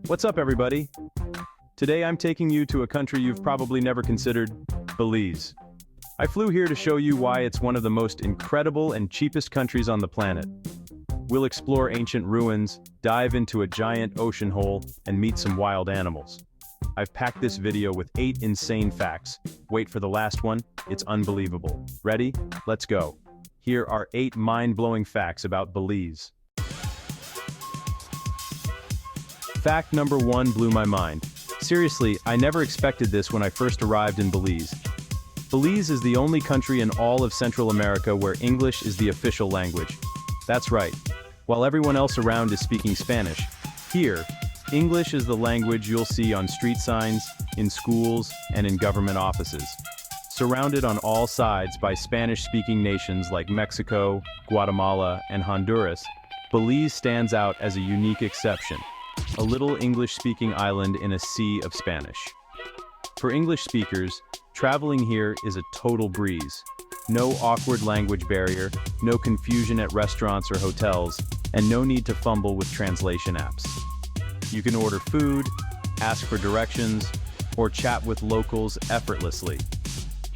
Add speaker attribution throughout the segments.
Speaker 1: What's up, everybody? Today I'm taking you to a country you've probably never considered, Belize. I flew here to show you why it's one of the most incredible and cheapest countries on the planet. We'll explore ancient ruins, dive into a giant ocean hole, and meet some wild animals. I've packed this video with 8 insane facts. Wait for the last one, it's unbelievable. Ready? Let's go. Here are 8 mind-blowing facts about Belize. Fact number 1 blew my mind. Seriously, I never expected this when I first arrived in Belize. Belize is the only country in all of Central America where English is the official language. That's right. While everyone else around is speaking Spanish, here, English is the language you'll see on street signs, in schools, and in government offices. Surrounded on all sides by Spanish-speaking nations like Mexico, Guatemala, and Honduras, Belize stands out as a unique exception. A little English-speaking island in a sea of Spanish. For English speakers, traveling here is a total breeze. No awkward language barrier, no confusion at restaurants or hotels, and no need to fumble with translation apps. You can order food, ask for directions, or chat with locals effortlessly.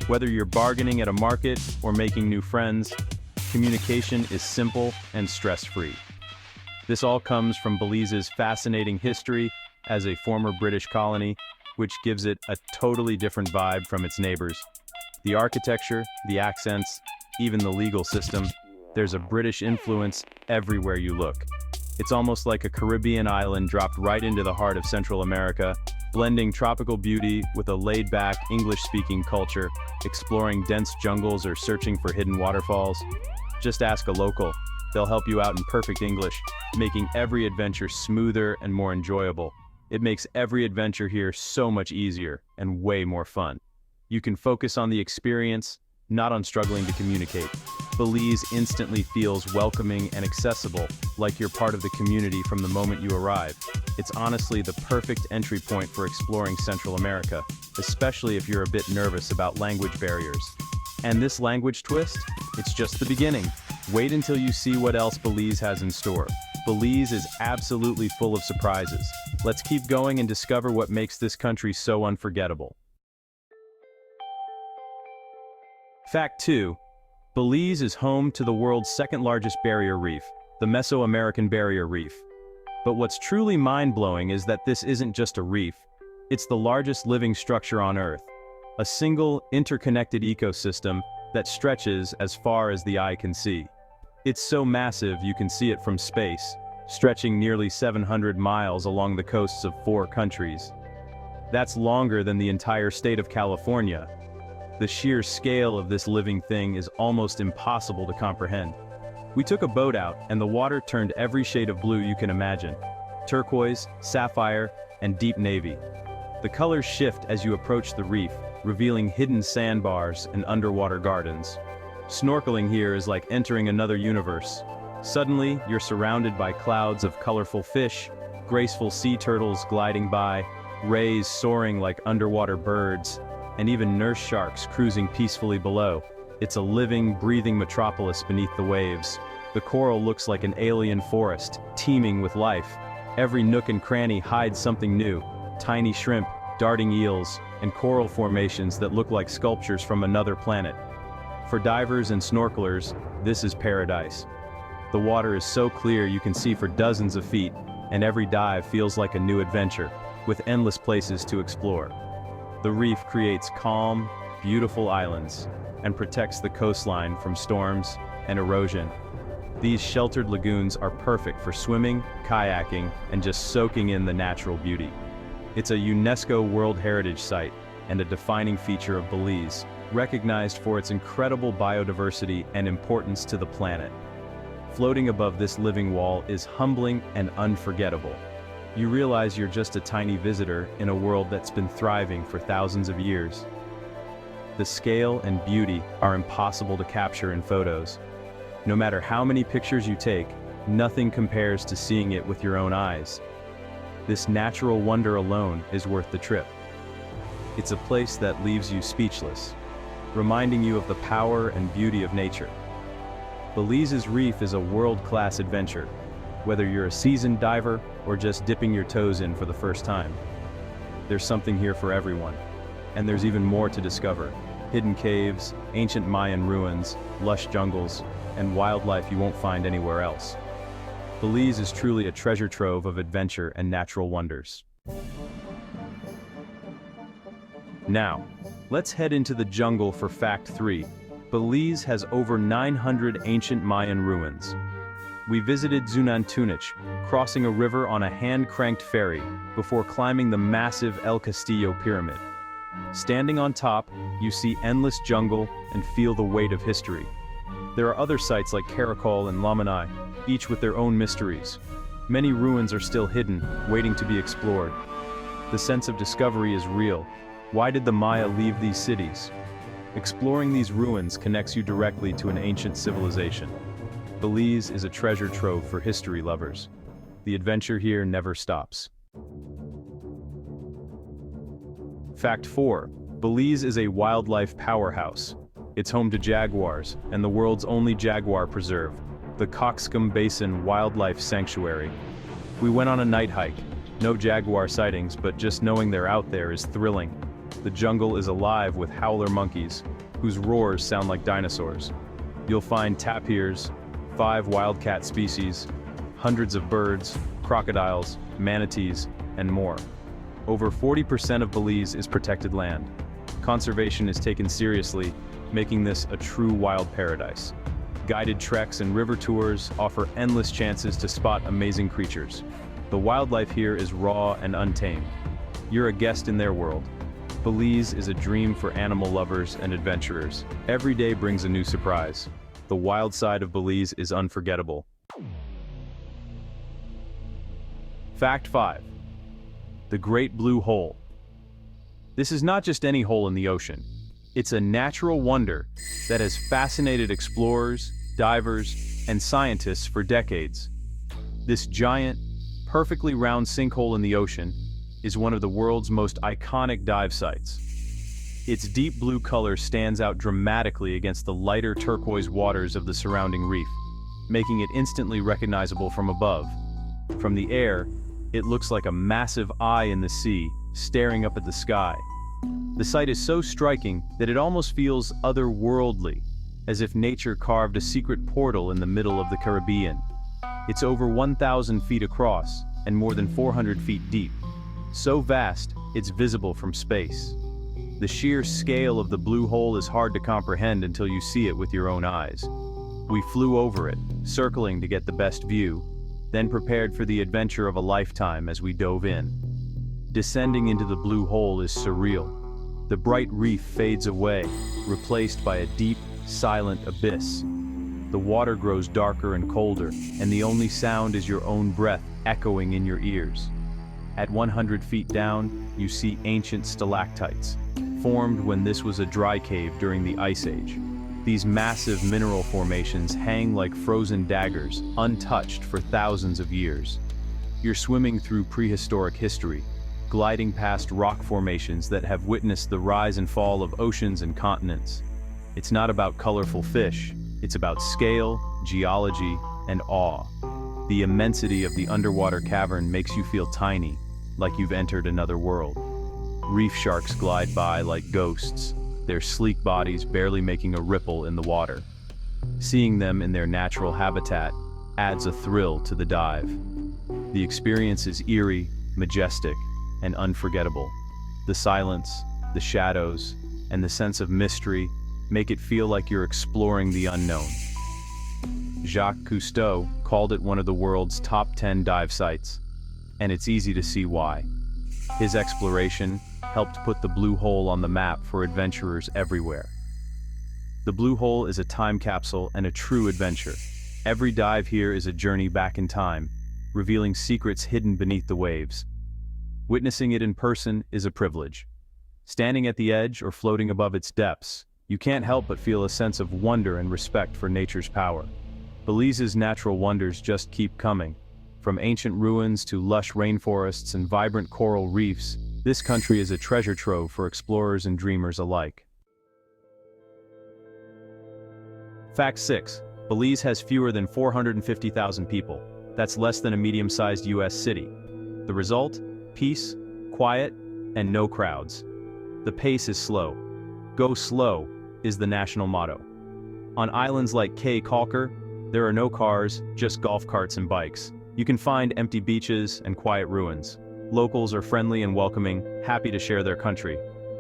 Speaker 1: Whether you're bargaining at a market or making new friends, communication is simple and stress-free. This all comes from Belize's fascinating history as a former British colony, which gives it a totally different vibe from its neighbors. The architecture, the accents, even the legal system, there's a British influence everywhere you look. It's almost like a Caribbean island dropped right into the heart of Central America, blending tropical beauty with a laid-back, English-speaking culture, exploring dense jungles or searching for hidden waterfalls. Just ask a local. They'll help you out in perfect English, making every adventure smoother and more enjoyable. It makes every adventure here so much easier and way more fun. You can focus on the experience, not on struggling to communicate. Belize instantly feels welcoming and accessible, like you're part of the community from the moment you arrive. It's honestly the perfect entry point for exploring Central America, especially if you're a bit nervous about language barriers. And this language twist? It's just the beginning. Wait until you see what else Belize has in store. Belize is absolutely full of surprises. Let's keep going and discover what makes this country so unforgettable. Fact 2. Belize is home to the world's second-largest barrier reef, the Mesoamerican Barrier Reef. But what's truly mind-blowing is that this isn't just a reef. It's the largest living structure on Earth. A single, interconnected ecosystem that stretches as far as the eye can see. It's so massive you can see it from space, stretching nearly 700 miles along the coasts of 4 countries. That's longer than the entire state of California. The sheer scale of this living thing is almost impossible to comprehend. We took a boat out, and the water turned every shade of blue you can imagine. Turquoise, sapphire, and deep navy. The colors shift as you approach the reef, revealing hidden sandbars and underwater gardens. Snorkeling here is like entering another universe. Suddenly, you're surrounded by clouds of colorful fish, graceful sea turtles gliding by, rays soaring like underwater birds, and even nurse sharks cruising peacefully below. It's a living, breathing metropolis beneath the waves. The coral looks like an alien forest, teeming with life. Every nook and cranny hides something new. Tiny shrimp, darting eels, and coral formations that look like sculptures from another planet. For divers and snorkelers, this is paradise. The water is so clear you can see for dozens of feet, and every dive feels like a new adventure, with endless places to explore. The reef creates calm, beautiful islands, and protects the coastline from storms and erosion. These sheltered lagoons are perfect for swimming, kayaking, and just soaking in the natural beauty. It's a UNESCO World Heritage Site and a defining feature of Belize, recognized for its incredible biodiversity and importance to the planet. Floating above this living wall is humbling and unforgettable. You realize you're just a tiny visitor in a world that's been thriving for thousands of years. The scale and beauty are impossible to capture in photos. No matter how many pictures you take, nothing compares to seeing it with your own eyes. This natural wonder alone is worth the trip. It's a place that leaves you speechless, reminding you of the power and beauty of nature. Belize's reef is a world-class adventure. Whether you're a seasoned diver or just dipping your toes in for the first time, there's something here for everyone. And there's even more to discover. Hidden caves, ancient Mayan ruins, lush jungles, and wildlife you won't find anywhere else. Belize is truly a treasure trove of adventure and natural wonders. Now, let's head into the jungle for fact 3. Belize has over 900 ancient Mayan ruins. We visited Zunantunich, crossing a river on a hand-cranked ferry before climbing the massive El Castillo pyramid. Standing on top, you see endless jungle and feel the weight of history. There are other sites like Caracol and Lamanai, each with their own mysteries. Many ruins are still hidden, waiting to be explored. The sense of discovery is real. Why did the Maya leave these cities? Exploring these ruins connects you directly to an ancient civilization. Belize is a treasure trove for history lovers. The adventure here never stops. Fact 4. Belize is a wildlife powerhouse. It's home to jaguars, and the world's only jaguar preserve, the Coxcomb Basin Wildlife Sanctuary. We went on a night hike. No jaguar sightings, but just knowing they're out there is thrilling. The jungle is alive with howler monkeys, whose roars sound like dinosaurs. You'll find tapirs, 5 wildcat species, hundreds of birds, crocodiles, manatees, and more. Over 40% of Belize is protected land. Conservation is taken seriously, making this a true wild paradise. Guided treks and river tours offer endless chances to spot amazing creatures. The wildlife here is raw and untamed. You're a guest in their world. Belize is a dream for animal lovers and adventurers. Every day brings a new surprise. The wild side of Belize is unforgettable. Fact 5. The Great Blue Hole. This is not just any hole in the ocean. It's a natural wonder that has fascinated explorers, divers, and scientists for decades. This giant, perfectly round sinkhole in the ocean is one of the world's most iconic dive sites. Its deep blue color stands out dramatically against the lighter turquoise waters of the surrounding reef, making it instantly recognizable from above. From the air, it looks like a massive eye in the sea, staring up at the sky. The sight is so striking that it almost feels otherworldly, as if nature carved a secret portal in the middle of the Caribbean. It's over 1,000 feet across and more than 400 feet deep. So vast, it's visible from space. The sheer scale of the blue hole is hard to comprehend until you see it with your own eyes. We flew over it, circling to get the best view, then prepared for the adventure of a lifetime as we dove in. Descending into the blue hole is surreal. The bright reef fades away, replaced by a deep, silent abyss. The water grows darker and colder, and the only sound is your own breath echoing in your ears. At 100 feet down, you see ancient stalactites, formed when this was a dry cave during the Ice Age. These massive mineral formations hang like frozen daggers, untouched for thousands of years. You're swimming through prehistoric history, gliding past rock formations that have witnessed the rise and fall of oceans and continents. It's not about colorful fish, it's about scale, geology, and awe. The immensity of the underwater cavern makes you feel tiny, like you've entered another world. Reef sharks glide by like ghosts, their sleek bodies barely making a ripple in the water. Seeing them in their natural habitat adds a thrill to the dive. The experience is eerie, majestic, and unforgettable. The silence, the shadows, and the sense of mystery make it feel like you're exploring the unknown. Jacques Cousteau called it one of the world's top 10 dive sites, and it's easy to see why. His exploration helped put the Blue Hole on the map for adventurers everywhere. The Blue Hole is a time capsule and a true adventure. Every dive here is a journey back in time, revealing secrets hidden beneath the waves. Witnessing it in person is a privilege. Standing at the edge or floating above its depths, you can't help but feel a sense of wonder and respect for nature's power. Belize's natural wonders just keep coming. From ancient ruins to lush rainforests and vibrant coral reefs, this country is a treasure trove for explorers and dreamers alike. Fact 6. Belize has fewer than 450,000 people. That's less than a medium-sized US city. The result? Peace, quiet, and no crowds. The pace is slow. Go slow is the national motto. On islands like Caye Caulker, there are no cars, just golf carts and bikes. You can find empty beaches and quiet ruins. Locals are friendly and welcoming, happy to share their country.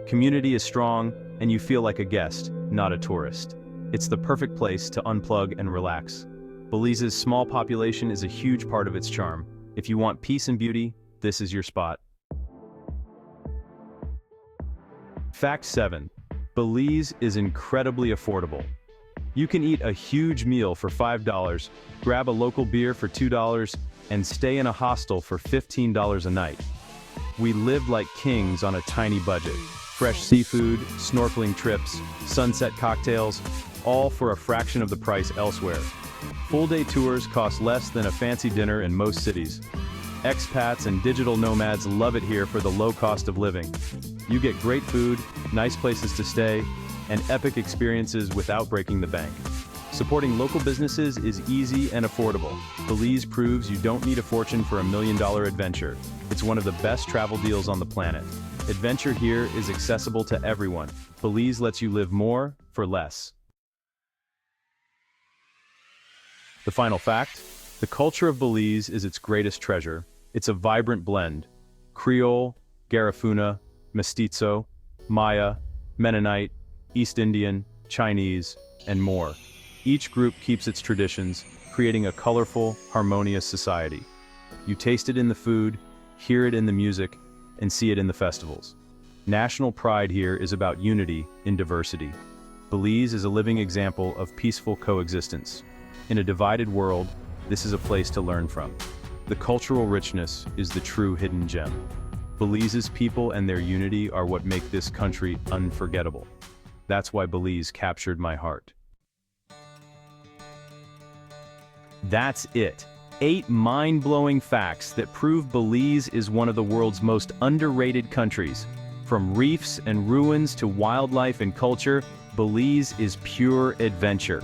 Speaker 1: Community is strong, and you feel like a guest, not a tourist. It's the perfect place to unplug and relax. Belize's small population is a huge part of its charm. If you want peace and beauty, this is your spot. Fact 7. Belize is incredibly affordable. You can eat a huge meal for $5, grab a local beer for $2, and stay in a hostel for $15 a night. We lived like kings on a tiny budget. Fresh seafood, snorkeling trips, sunset cocktails, all for a fraction of the price elsewhere. Full-day tours cost less than a fancy dinner in most cities. Expats and digital nomads love it here for the low cost of living. You get great food, nice places to stay, and epic experiences without breaking the bank. Supporting local businesses is easy and affordable. Belize proves you don't need a fortune for $1 million adventure. It's one of the best travel deals on the planet. Adventure here is accessible to everyone. Belize lets you live more for less. The final fact: the culture of Belize is its greatest treasure. It's a vibrant blend: Creole, Garifuna, Mestizo, Maya, Mennonite, East Indian, Chinese, and more. Each group keeps its traditions, creating a colorful, harmonious society. You taste it in the food, hear it in the music, and see it in the festivals. National pride here is about unity in diversity. Belize is a living example of peaceful coexistence. In a divided world, this is a place to learn from. The cultural richness is the true hidden gem. Belize's people and their unity are what make this country unforgettable. That's why Belize captured my heart. That's it. 8 mind-blowing facts that prove Belize is one of the world's most underrated countries. From reefs and ruins to wildlife and culture, Belize is pure adventure.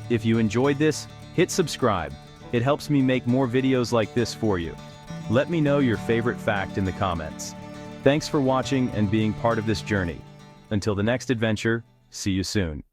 Speaker 1: If you enjoyed this, hit subscribe. It helps me make more videos like this for you. Let me know your favorite fact in the comments. Thanks for watching and being part of this journey. Until the next adventure, see you soon.